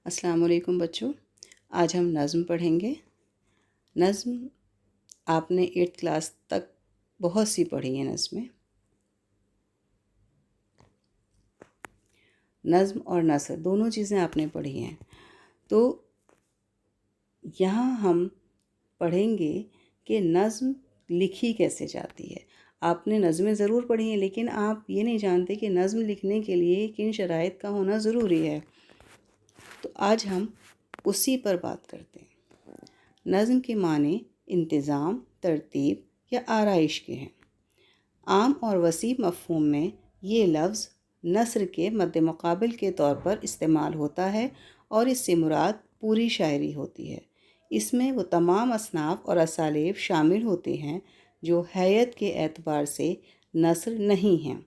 السلام علیکم بچوں، آج ہم نظم پڑھیں گے۔ نظم آپ نے 8th کلاس تک بہت سی پڑھی ہیں۔ نظم اور نثر دونوں چیزیں آپ نے پڑھی ہیں، تو یہاں ہم پڑھیں گے کہ نظم لکھی کیسے جاتی ہے۔ آپ نے نظمیں ضرور پڑھی ہیں، لیکن آپ یہ نہیں جانتے کہ نظم لکھنے کے لیے کن شرائط کا ہونا ضروری ہے۔ تو آج ہم اسی پر بات کرتے ہیں۔ نظم کے معنی انتظام، ترتیب یا آرائش کے ہیں۔ عام اور وسیع مفہوم میں یہ لفظ نثر کے مد مقابل کے طور پر استعمال ہوتا ہے اور اس سے مراد پوری شاعری ہوتی ہے۔ اس میں وہ تمام اصناف اور اسالیب شامل ہوتے ہیں جو حیت کے اعتبار سے نثر نہیں ہیں۔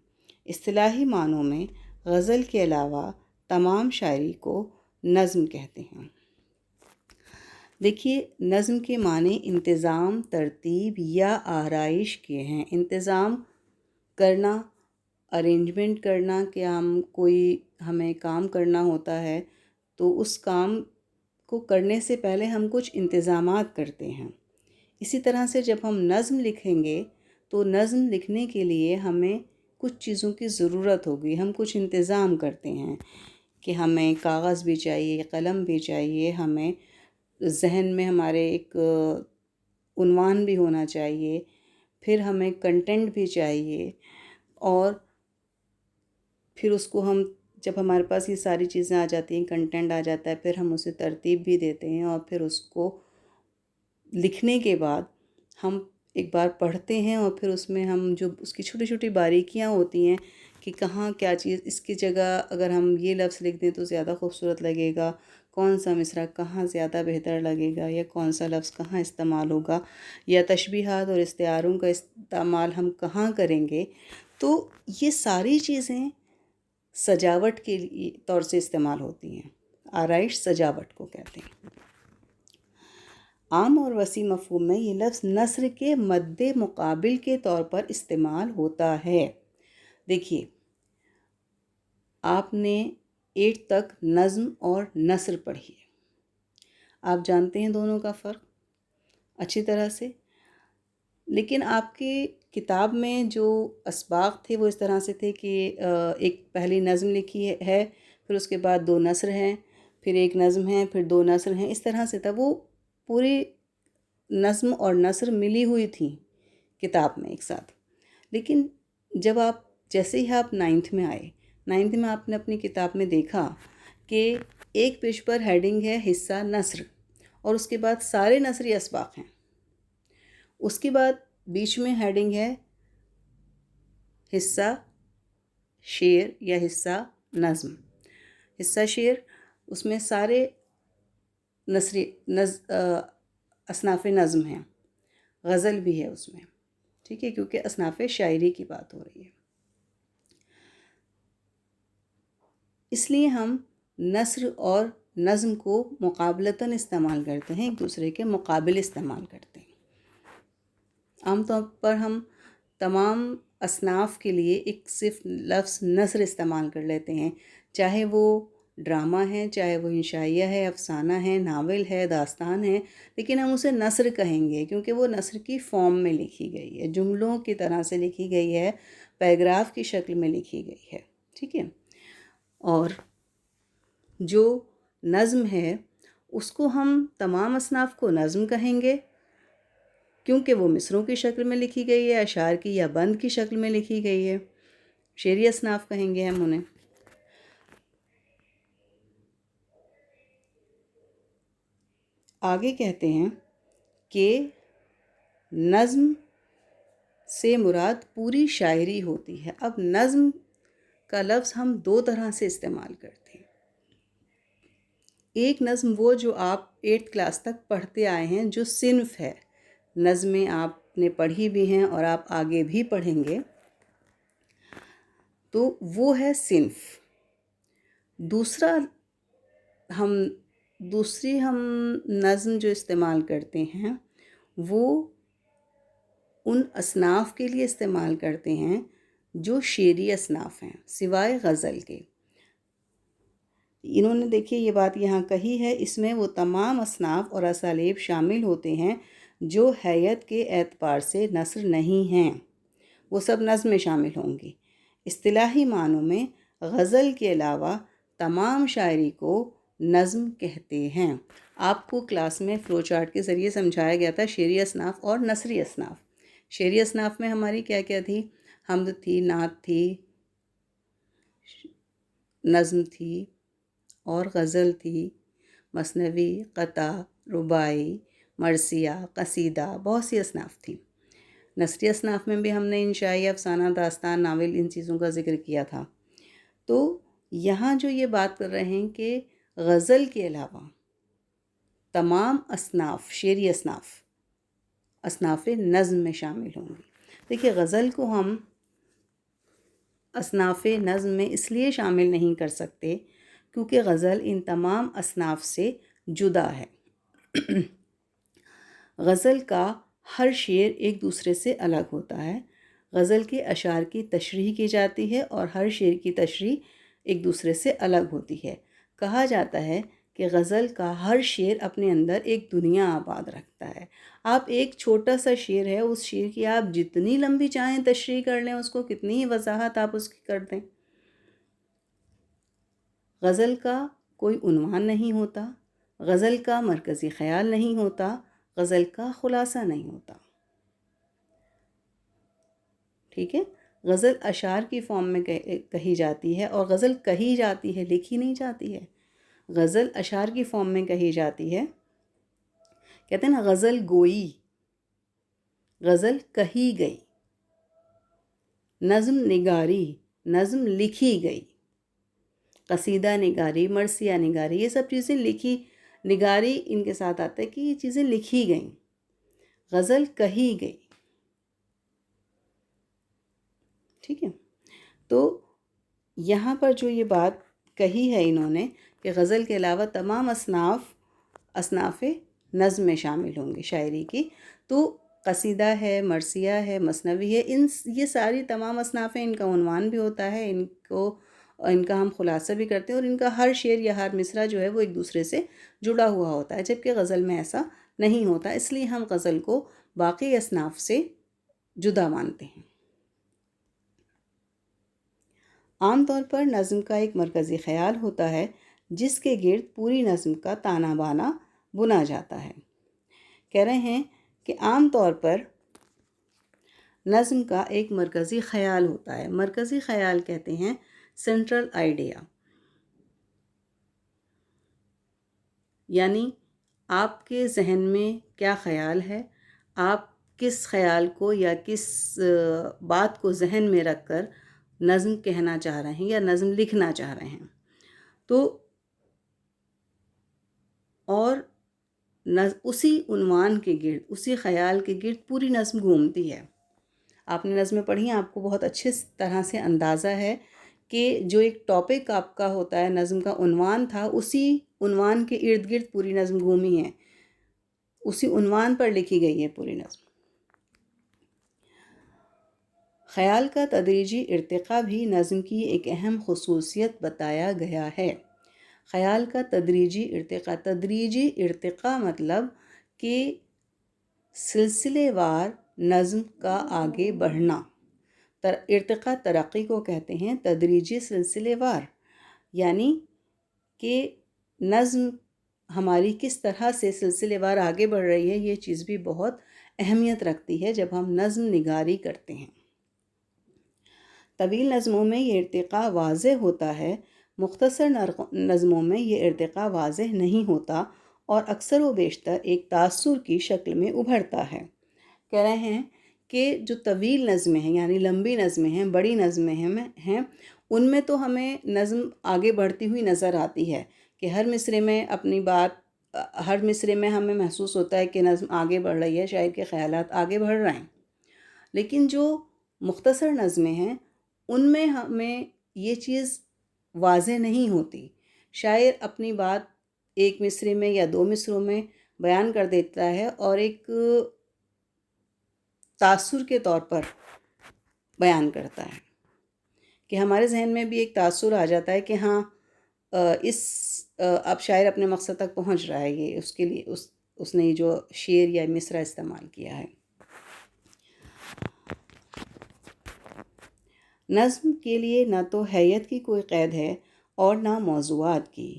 اصطلاحی معنوں میں غزل کے علاوہ تمام شاعری کو نظم کہتے ہیں۔ دیکھیے، نظم کے معنی انتظام، ترتیب یا آرائش کے ہیں۔ انتظام کرنا، ارینجمنٹ کرنا، کہ ہمیں کام کرنا ہوتا ہے تو اس کام کو کرنے سے پہلے ہم کچھ انتظامات کرتے ہیں۔ اسی طرح سے جب ہم نظم لکھیں گے تو نظم لکھنے کے لیے ہمیں کچھ چیزوں کی ضرورت ہوگی، ہم کچھ انتظام کرتے ہیں کہ ہمیں کاغذ بھی چاہیے، قلم بھی چاہیے، ہمیں ذہن میں ہمارے ایک عنوان بھی ہونا چاہیے، پھر ہمیں کنٹینٹ بھی چاہیے، اور پھر اس کو جب ہمارے پاس یہ ساری چیزیں آ جاتی ہیں، کنٹینٹ آ جاتا ہے، پھر ہم اسے ترتیب بھی دیتے ہیں، اور پھر اس کو لکھنے کے بعد ہم ایک بار پڑھتے ہیں، اور پھر اس میں ہم جو اس کی چھوٹی چھوٹی باریکیاں ہوتی ہیں کہ کہاں کیا چیز، اس کی جگہ اگر ہم یہ لفظ لکھ دیں تو زیادہ خوبصورت لگے گا، کون سا مصرع کہاں زیادہ بہتر لگے گا، یا کون سا لفظ کہاں استعمال ہوگا، یا تشبیہات اور استعاروں کا استعمال ہم کہاں کریں گے۔ تو یہ ساری چیزیں سجاوٹ کے طور سے استعمال ہوتی ہیں۔ آرائش سجاوٹ کو کہتے ہیں۔ عام اور وسیع مفہوم میں یہ لفظ نثر کے مد مقابل کے طور پر استعمال ہوتا ہے۔ دیکھیے، آپ نے 8 تک نظم اور نثر پڑھی ہے، آپ جانتے ہیں دونوں کا فرق اچھی طرح سے، لیکن آپ کی کتاب میں جو اسباق تھے وہ اس طرح سے تھے کہ ایک پہلی نظم لکھی ہے، پھر اس کے بعد 2 نثر ہیں، پھر ایک نظم ہے، پھر 2 نثر ہیں، اس طرح سے تھا۔ وہ پوری نظم اور نثر ملی ہوئی تھیں کتاب میں ایک ساتھ۔ لیکن جیسے ہی آپ 9th میں آئے، 9th میں آپ نے اپنی کتاب میں دیکھا کہ ایک پیج پر ہیڈنگ ہے حصہ نثر، اور اس کے بعد سارے نثری اسباق ہیں۔ اس کے بعد بیچ میں ہیڈنگ ہے حصہ شعر یا حصہ نظم۔ حصہ شعر، اس میں سارے اصناف نظم ہیں، غزل بھی ہے اس میں، ٹھیک ہے، کیونکہ اصناف شاعری کی بات ہو رہی ہے۔ اس لیے ہم نثر اور نظم کو مقابلتاً استعمال کرتے ہیں، ایک دوسرے کے مقابل استعمال کرتے ہیں۔ عام طور پر ہم تمام اصناف کے لیے ایک صرف لفظ نثر استعمال کر لیتے ہیں، چاہے وہ ڈرامہ ہے، چاہے وہ انشائیہ ہے، افسانہ ہے، ناول ہے، داستان ہے، لیکن ہم اسے نثر کہیں گے کیونکہ وہ نثر کی فارم میں لکھی گئی ہے، جملوں کی طرح سے لکھی گئی ہے، پیراگراف کی شکل میں لکھی گئی ہے، ٹھیک ہے۔ اور جو نظم ہے اس کو ہم تمام اصناف کو نظم کہیں گے کیونکہ وہ مصرعوں کی شکل میں لکھی گئی ہے، اشعار کی یا بند کی شکل میں لکھی گئی ہے۔ شعری اصناف کہیں گے ہم انہیں۔ آگے کہتے ہیں کہ نظم سے مراد پوری شاعری ہوتی ہے۔ اب نظم کا لفظ ہم 2 طرح سے استعمال کرتے ہیں۔ ایک نظم وہ جو آپ 8th کلاس تک پڑھتے آئے ہیں، جو صنف ہے، نظمیں آپ نے پڑھی بھی ہیں اور آپ آگے بھی پڑھیں گے، تو وہ ہے صنف۔ دوسری ہم نظم جو استعمال کرتے ہیں وہ ان اصناف کے لیے استعمال کرتے ہیں جو شعری اصناف ہیں، سوائے غزل کے۔ انہوں نے دیکھیے یہ بات یہاں کہی ہے، اس میں وہ تمام اصناف اور اسالیب شامل ہوتے ہیں جو حیت کے اعتبار سے نثر نہیں ہیں، وہ سب نظم میں شامل ہوں گی۔ اصطلاحی معنوں میں غزل کے علاوہ تمام شاعری کو نظم کہتے ہیں۔ آپ کو کلاس میں فلو چارٹ کے ذریعے سمجھایا گیا تھا شعری اصناف اور نثری اصناف۔ شعری اصناف میں ہماری کیا کیا تھی؟ حمد تھی، نعت تھی، نظم تھی اور غزل تھی، مثنوی، قطع، رباعی، مرثیہ، قصیدہ، بہت سی اصناف تھیں۔ نثری اصناف میں بھی ہم نے انشائی، افسانہ، داستان، ناول، ان چیزوں کا ذکر کیا تھا۔ تو یہاں جو یہ بات کر رہے ہیں کہ غزل کے علاوہ تمام اصناف، شعری اصناف، اصناف نظم میں شامل ہوں گی۔ دیکھیے غزل کو ہم اصناف نظم میں اس لیے شامل نہیں کر سکتے کیونکہ غزل ان تمام اصناف سے جدا ہے۔ غزل کا ہر شعر ایک دوسرے سے الگ ہوتا ہے۔ غزل کے اشعار کی تشریح کی جاتی ہے اور ہر شعر کی تشریح ایک دوسرے سے الگ ہوتی ہے۔ کہا جاتا ہے کہ غزل کا ہر شعر اپنے اندر ایک دنیا آباد رکھتا ہے۔ آپ ایک چھوٹا سا شعر ہے، اس شعر کی آپ جتنی لمبی چاہیں تشریح کر لیں، اس کو کتنی ہی وضاحت آپ اس کی کر دیں، غزل کا کوئی عنوان نہیں ہوتا، غزل کا مرکزی خیال نہیں ہوتا، غزل کا خلاصہ نہیں ہوتا۔ ٹھیک ہے؟ غزل اشعار کی فارم میں کہی جاتی ہے، اور غزل کہی جاتی ہے، لکھی نہیں جاتی ہے۔ غزل اشعار کی فارم میں کہی جاتی ہے، کہتے ہیں نا غزل گوئی، غزل کہی گئی، نظم نگاری، نظم لکھی گئی، قصیدہ نگاری، مرثیہ نگاری، یہ سب چیزیں لکھی، نگاری ان کے ساتھ آتا ہے کہ یہ چیزیں لکھی گئیں، غزل کہی گئی۔ ٹھیک ہے؟ تو یہاں پر جو یہ بات کہی ہے انہوں نے کہ غزل کے علاوہ تمام اصناف نظم میں شامل ہوں گے شاعری کی، تو قصیدہ ہے، مرثیہ ہے، مثنوی ہے، یہ ساری تمام اصناف ہیں، ان کا عنوان بھی ہوتا ہے، ان کا ہم خلاصہ بھی کرتے ہیں، اور ان کا ہر شعر یا ہر مصرع جو ہے وہ ایک دوسرے سے جڑا ہوا ہوتا ہے، جبکہ غزل میں ایسا نہیں ہوتا، اس لیے ہم غزل کو باقی اصناف سے جدا مانتے ہیں۔ عام طور پر نظم کا ایک مرکزی خیال ہوتا ہے جس کے گرد پوری نظم کا تانا بانا بنا جاتا ہے۔ کہہ رہے ہیں کہ عام طور پر نظم کا ایک مرکزی خیال ہوتا ہے۔ مرکزی خیال کہتے ہیں سینٹرل آئیڈیا، یعنی آپ کے ذہن میں کیا خیال ہے، آپ کس خیال کو یا کس بات کو ذہن میں رکھ کر نظم کہنا چاہ رہے ہیں یا نظم لکھنا چاہ رہے ہیں، تو اور اسی عنوان کے گرد، اسی خیال کے گرد پوری نظم گھومتی ہے۔ آپ نے نظمیں پڑھی ہیں، آپ کو بہت اچھے طرح سے اندازہ ہے کہ جو ایک ٹاپک آپ کا ہوتا ہے، نظم کا عنوان تھا، اسی عنوان کے ارد گرد پوری نظم گھومی ہے، اسی عنوان پر لکھی گئی ہے پوری نظم۔ خیال کا تدریجی ارتقاء بھی نظم کی ایک اہم خصوصیت بتایا گیا ہے۔ خیال کا تدریجی ارتقاء مطلب کہ سلسلے وار نظم کا آگے بڑھنا، ارتقاء ترقی کو کہتے ہیں، تدریجی سلسلے وار، یعنی کہ نظم ہماری کس طرح سے سلسلے وار آگے بڑھ رہی ہے، یہ چیز بھی بہت اہمیت رکھتی ہے جب ہم نظم نگاری کرتے ہیں۔ طویل نظموں میں یہ ارتقاء واضح ہوتا ہے، مختصر نظموں میں یہ ارتقاء واضح نہیں ہوتا اور اکثر و بیشتر ایک تاثر کی شکل میں ابھرتا ہے۔ کہہ رہے ہیں کہ جو طویل نظمیں ہیں، یعنی لمبی نظمیں ہیں، بڑی نظمیں ہیں، ان میں تو ہمیں نظم آگے بڑھتی ہوئی نظر آتی ہے کہ ہر مصرعے میں اپنی بات، ہر مصرعے میں ہمیں محسوس ہوتا ہے کہ نظم آگے بڑھ رہی ہے، شاعر کے خیالات آگے بڑھ رہے ہیں۔ لیکن جو مختصر نظمیں ہیں ان میں ہمیں یہ چیز واضح نہیں ہوتی، شاعر اپنی بات ایک مصرعے میں یا دو مصرعوں میں بیان کر دیتا ہے اور ایک تاثر کے طور پر بیان کرتا ہے کہ ہمارے ذہن میں بھی ایک تاثر آ جاتا ہے کہ ہاں اس اب شاعر اپنے مقصد تک پہنچ رہا ہے، یہ اس کے لیے اس نے جو شعر یا مصرع استعمال کیا ہے۔ نظم کے لیے نہ تو حیت کی کوئی قید ہے اور نہ موضوعات کی،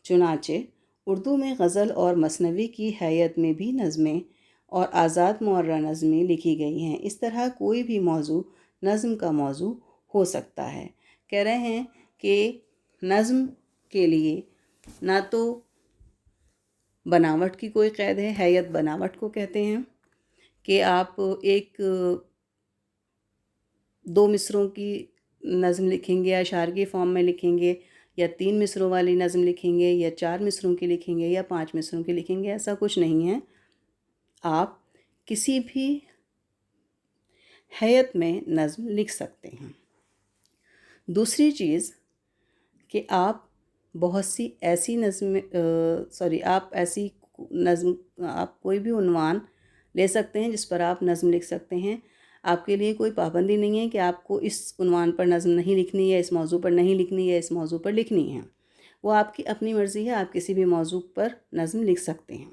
چنانچہ اردو میں غزل اور مثنوی کی حیت میں بھی نظمیں اور آزاد معرہ نظمیں لکھی گئی ہیں۔ اس طرح کوئی بھی موضوع نظم کا موضوع ہو سکتا ہے۔ کہہ رہے ہیں کہ نظم کے لیے نہ تو بناوٹ کی کوئی قید ہے، حیت بناوٹ کو کہتے ہیں، کہ آپ ایک 2 مصروں کی نظم لکھیں گے یا اشعار کی فارم میں لکھیں گے، یا 3 مصروں والی نظم لکھیں گے، یا 4 مصروں کی لکھیں گے، یا 5 مصروں کی لکھیں گے، ایسا کچھ نہیں ہے۔ آپ کسی بھی حیت میں نظم لکھ سکتے ہیں۔ دوسری چیز کہ آپ بہت سی ایسی آپ کوئی بھی عنوان لے سکتے ہیں جس پر آپ نظم لکھ سکتے ہیں۔ آپ کے لیے کوئی پابندی نہیں ہے کہ آپ کو اس عنوان پر نظم نہیں لکھنی، یا اس موضوع پر نہیں لکھنی، یا اس موضوع پر لکھنی ہے۔ وہ آپ کی اپنی مرضی ہے، آپ کسی بھی موضوع پر نظم لکھ سکتے ہیں۔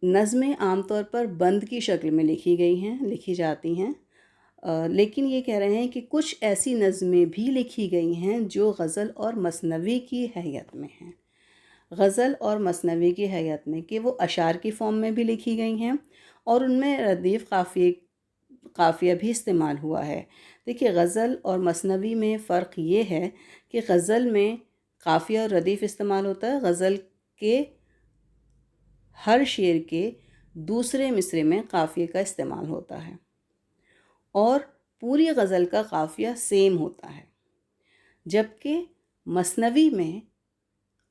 نظمیں عام طور پر بند کی شکل میں لکھی جاتی ہیں، لیکن یہ کہہ رہے ہیں کہ کچھ ایسی نظمیں بھی لکھی گئی ہیں جو غزل اور مثنوی کی حیت میں ہیں۔ غزل اور مثنوی کی حیت میں کہ وہ اشعار کی فارم میں بھی لکھی گئی ہیں، اور ان میں ردیف قافیہ بھی استعمال ہوا ہے۔ دیکھیے، غزل اور مثنوی میں فرق یہ ہے کہ غزل میں قافیہ اور ردیف استعمال ہوتا ہے۔ غزل کے ہر شعر کے دوسرے مصرے میں قافیے کا استعمال ہوتا ہے، اور پوری غزل کا قافیہ سیم ہوتا ہے، جبکہ مثنوی میں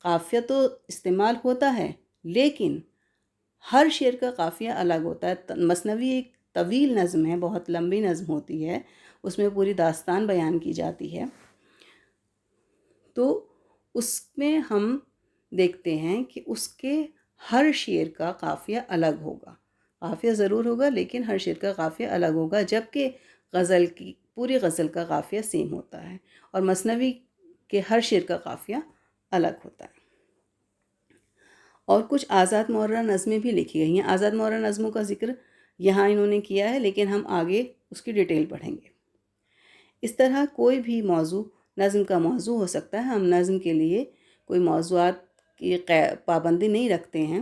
قافیہ تو استعمال ہوتا ہے لیکن ہر شعر کا قافیہ الگ ہوتا ہے۔ مثنوی ایک طویل نظم ہے، بہت لمبی نظم ہوتی ہے، اس میں پوری داستان بیان کی جاتی ہے، تو اس میں ہم دیکھتے ہیں کہ اس کے ہر شعر کا قافیہ الگ ہوگا۔ قافیہ ضرور ہوگا لیکن ہر شعر کا قافیہ الگ ہوگا، جبکہ پوری غزل کا قافیہ سیم ہوتا ہے، اور مثنوی کے ہر شعر کا قافیہ الگ ہوتا ہے۔ اور کچھ آزاد معرہ نظمیں بھی لکھی گئی ہیں۔ آزاد معرہ نظموں کا ذکر یہاں انہوں نے کیا ہے، لیکن ہم آگے اس کی ڈیٹیل پڑھیں گے۔ اس طرح کوئی بھی موضوع نظم کا موضوع ہو سکتا ہے۔ ہم نظم کے لیے کوئی موضوعات کی پابندی نہیں رکھتے ہیں،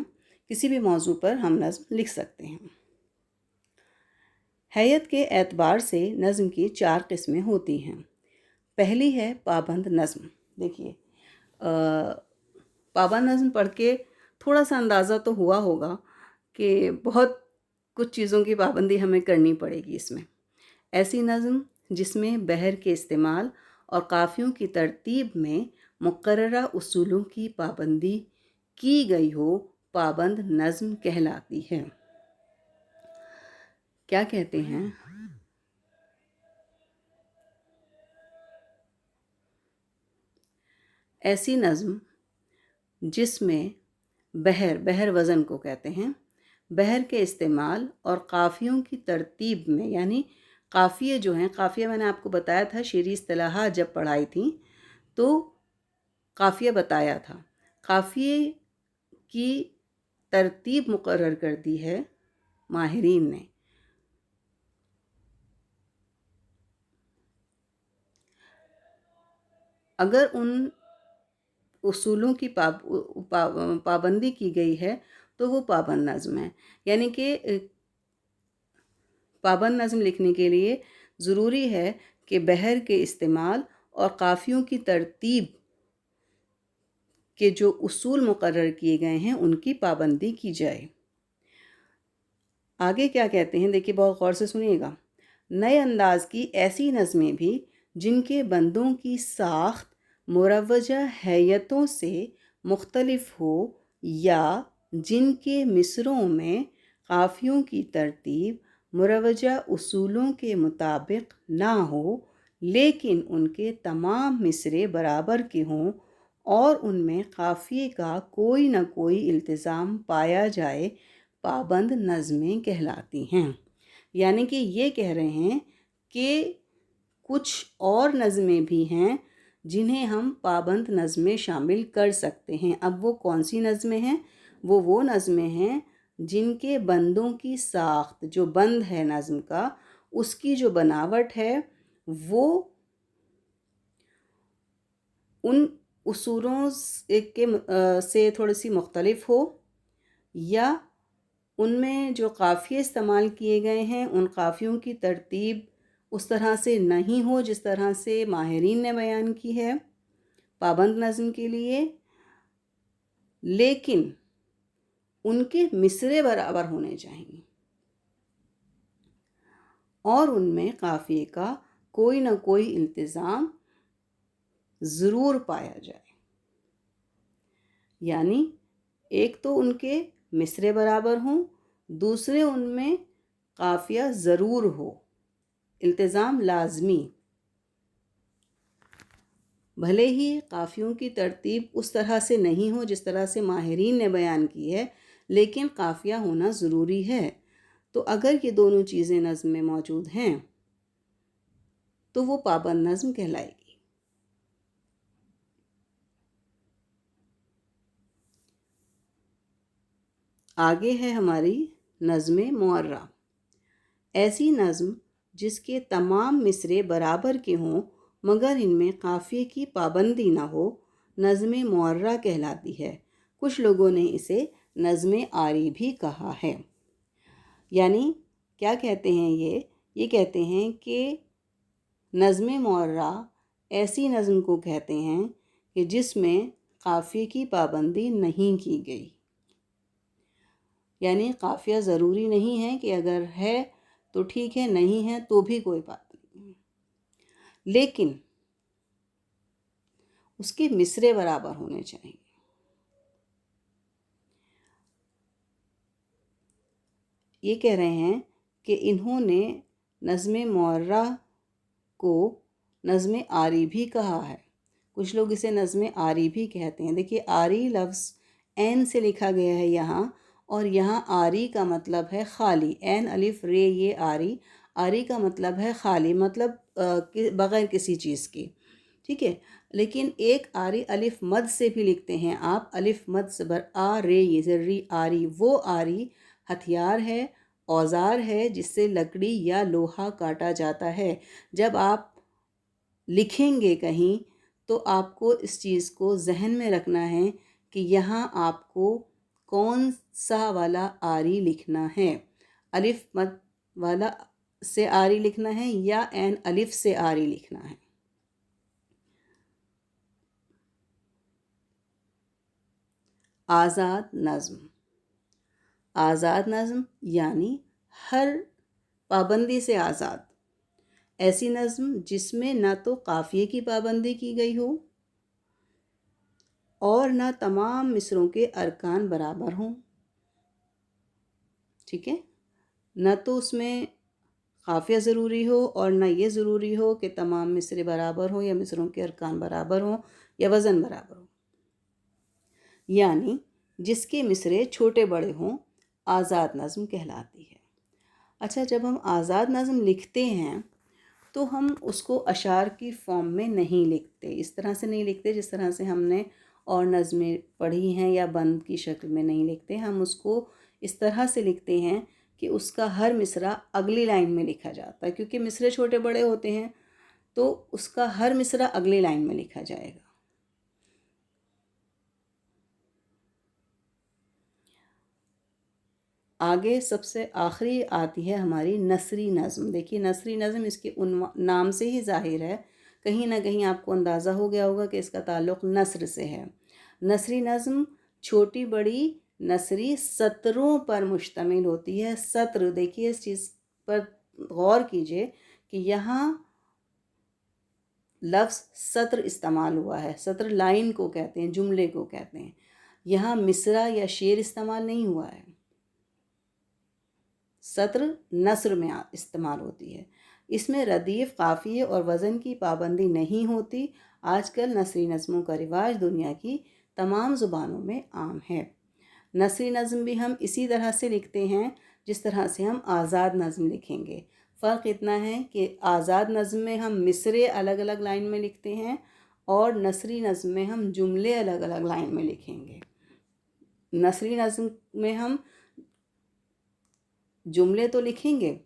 کسی بھی موضوع پر ہم نظم لکھ سکتے ہیں۔ حیت کے اعتبار سے نظم کی 4 قسمیں ہوتی ہیں۔ پہلی ہے پابند نظم۔ دیکھیے، پابند نظم پڑھ کے تھوڑا سا اندازہ تو ہوا ہوگا کہ بہت کچھ چیزوں کی پابندی ہمیں کرنی پڑے گی اس میں۔ ایسی نظم جس میں بحر کے استعمال اور قافیوں کی ترتیب میں مقررہ اصولوں کی پابندی کی گئی ہو، پابند نظم کہلاتی ہے۔ کیا کہتے ہیں؟ ایسی نظم جس میں بحر وزن کو کہتے ہیں، بحر کے استعمال اور قافیوں کی ترتیب میں، یعنی قافیے جو ہیں، قافیہ میں نے آپ کو بتایا تھا، شعری اصطلاحات جب پڑھائی تھیں تو قافیہ بتایا تھا۔ قافیے کی ترتیب مقرر کر دی ہے ماہرین نے۔ اگر ان اصولوں کی پابندی کی گئی ہے تو وہ پابند نظم ہے۔ یعنی کہ پابند نظم لکھنے کے لیے ضروری ہے کہ بحر کے استعمال اور قافیوں کی ترتیب کے جو اصول مقرر کیے گئے ہیں ان کی پابندی کی جائے۔ آگے کیا کہتے ہیں، دیکھیے بہت غور سے سنیے گا۔ نئے انداز کی ایسی نظمیں بھی جن کے بندوں کی ساخت مروجہ حیتوں سے مختلف ہو، یا جن کے مصروں میں قافیوں کی ترتیب مروجہ اصولوں کے مطابق نہ ہو لیکن ان کے تمام مصرے برابر کے ہوں اور ان میں قافیے کا کوئی نہ کوئی التزام پایا جائے، پابند نظمیں کہلاتی ہیں۔ یعنی کہ یہ کہہ رہے ہیں کہ کچھ اور نظمیں بھی ہیں جنہیں ہم پابند نظمیں شامل کر سکتے ہیں۔ اب وہ کون سی نظمیں ہیں؟ وہ نظمیں ہیں جن کے بندوں کی ساخت، جو بند ہے نظم کا، اس کی جو بناوٹ ہے وہ ان اصولوں سے تھوڑی سی مختلف ہو، یا ان میں جو قافیے استعمال کیے گئے ہیں ان قافیوں کی ترتیب اس طرح سے نہیں ہو جس طرح سے ماہرین نے بیان کی ہے پابند نظم کے لیے، لیکن ان کے مصرے برابر ہونے چاہیے اور ان میں قافیے کا کوئی نہ کوئی التزام ضرور پایا جائے۔ یعنی ایک تو ان کے مصرے برابر ہوں، دوسرے ان میں قافیہ ضرور ہو، التزام لازمی۔ بھلے ہی قافیوں کی ترتیب اس طرح سے نہیں ہو جس طرح سے ماہرین نے بیان کی ہے، لیکن قافیہ ہونا ضروری ہے۔ تو اگر یہ دونوں چیزیں نظم میں موجود ہیں تو وہ پابند نظم کہلائے گی۔ آگے ہے ہماری نظم معرہ۔ ایسی نظم جس کے تمام مصرے برابر کے ہوں مگر ان میں قافیے کی پابندی نہ ہو، نظم معرہ کہلاتی ہے۔ کچھ لوگوں نے اسے نظم آری بھی کہا ہے۔ یعنی کیا کہتے ہیں یہ کہتے ہیں کہ نظم معرہ ایسی نظم کو کہتے ہیں کہ جس میں قافیے کی پابندی نہیں کی گئی۔ یعنی قافیہ ضروری نہیں ہے کہ اگر ہے تو ٹھیک ہے، نہیں ہے تو بھی کوئی بات نہیں، لیکن اس کے مصرے برابر ہونے چاہیے۔ یہ کہہ رہے ہیں کہ انہوں نے نظم معرہ کو نظم آری بھی کہا ہے۔ کچھ لوگ اسے نظم آری بھی کہتے ہیں۔ دیکھیے آری لفظ عین سے لکھا گیا ہے یہاں، اور یہاں آری کا مطلب ہے خالی، عین الف رے یہ آری، آری کا مطلب ہے خالی، مطلب بغیر کسی چیز کے، ٹھیک ہے۔ لیکن ایک آری الف مد سے بھی لکھتے ہیں آپ، الف مد زبر آ رے یہ زری آری، وہ آری ہتھیار ہے، اوزار ہے جس سے لکڑی یا لوہا کاٹا جاتا ہے۔ جب آپ لکھیں گے کہیں تو آپ کو اس چیز کو ذہن میں رکھنا ہے کہ یہاں آپ کو کون سا والا آری لکھنا ہے، الف مد والا سے آری لکھنا ہے یا عین الف سے آری لکھنا ہے۔ آزاد نظم۔ آزاد نظم یعنی ہر پابندی سے آزاد، ایسی نظم جس میں نہ تو قافیے کی پابندی کی گئی ہو اور نہ تمام مصروں کے ارکان برابر ہوں، ٹھیک ہے، نہ تو اس میں قافیہ ضروری ہو اور نہ یہ ضروری ہو کہ تمام مصرے برابر ہوں یا مصروں کے ارکان برابر ہوں یا وزن برابر ہو، یعنی جس کے مصرے چھوٹے بڑے ہوں، آزاد نظم کہلاتی ہے۔ اچھا، جب ہم آزاد نظم لکھتے ہیں تو ہم اس کو اشعار کی فارم میں نہیں لکھتے، اس طرح سے نہیں لکھتے جس طرح سے ہم نے اور نظمیں پڑھی ہیں، یا بند کی شکل میں نہیں لکھتے۔ ہم اس کو اس طرح سے لکھتے ہیں کہ اس کا ہر مصرع اگلی لائن میں لکھا جاتا ہے، کیونکہ مصرے چھوٹے بڑے ہوتے ہیں تو اس کا ہر مصرع اگلی لائن میں لکھا جائے گا۔ آگے سب سے آخری آتی ہے ہماری نثری نظم۔ دیکھیے نثری نظم اس کے نام سے ہی ظاہر ہے، کہیں نہ کہیں آپ کو اندازہ ہو گیا ہوگا کہ اس کا تعلق نثر سے ہے۔ نثری نظم چھوٹی بڑی نثری سطروں پر مشتمل ہوتی ہے۔ سطر، دیکھیے اس چیز پر غور کیجئے کہ یہاں لفظ سطر استعمال ہوا ہے، سطر لائن کو کہتے ہیں، جملے کو کہتے ہیں، یہاں مصرع یا شعر استعمال نہیں ہوا ہے۔ سطر نثر میں استعمال ہوتی ہے، اس میں ردیف، قافیے اور وزن کی پابندی نہیں ہوتی۔ آج کل نثری نظموں کا رواج دنیا کی تمام زبانوں میں عام ہے۔ نثری نظم بھی ہم اسی طرح سے لکھتے ہیں جس طرح سے ہم آزاد نظم لکھیں گے۔ فرق اتنا ہے کہ آزاد نظم میں ہم مصرے الگ الگ لائن میں لکھتے ہیں اور نثری نظم میں ہم جملے الگ الگ لائن میں لکھیں گے. نثری نظم میں ہم جملے تو لکھیں گے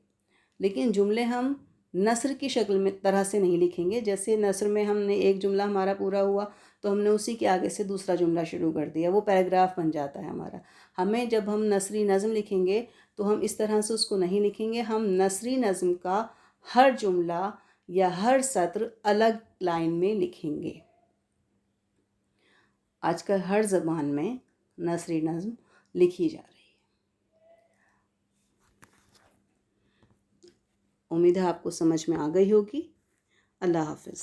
لیکن جملے ہم نثر کی شکل میں طرح سے نہیں لکھیں گے. جیسے نثر میں ہم نے ایک جملہ ہمارا پورا ہوا تو ہم نے اسی کے آگے سے دوسرا جملہ شروع کر دیا، وہ پیراگراف بن جاتا ہے ہمارا. ہمیں جب ہم نثری نظم لکھیں گے تو ہم اس طرح سے اس کو نہیں لکھیں گے. ہم نثری نظم کا ہر جملہ یا ہر سطر الگ لائن میں لکھیں گے. آج کل ہر زبان میں نثری نظم لکھی جا رہی ہے. امید ہے آپ کو سمجھ میں آ گئی ہوگی. اللہ حافظ.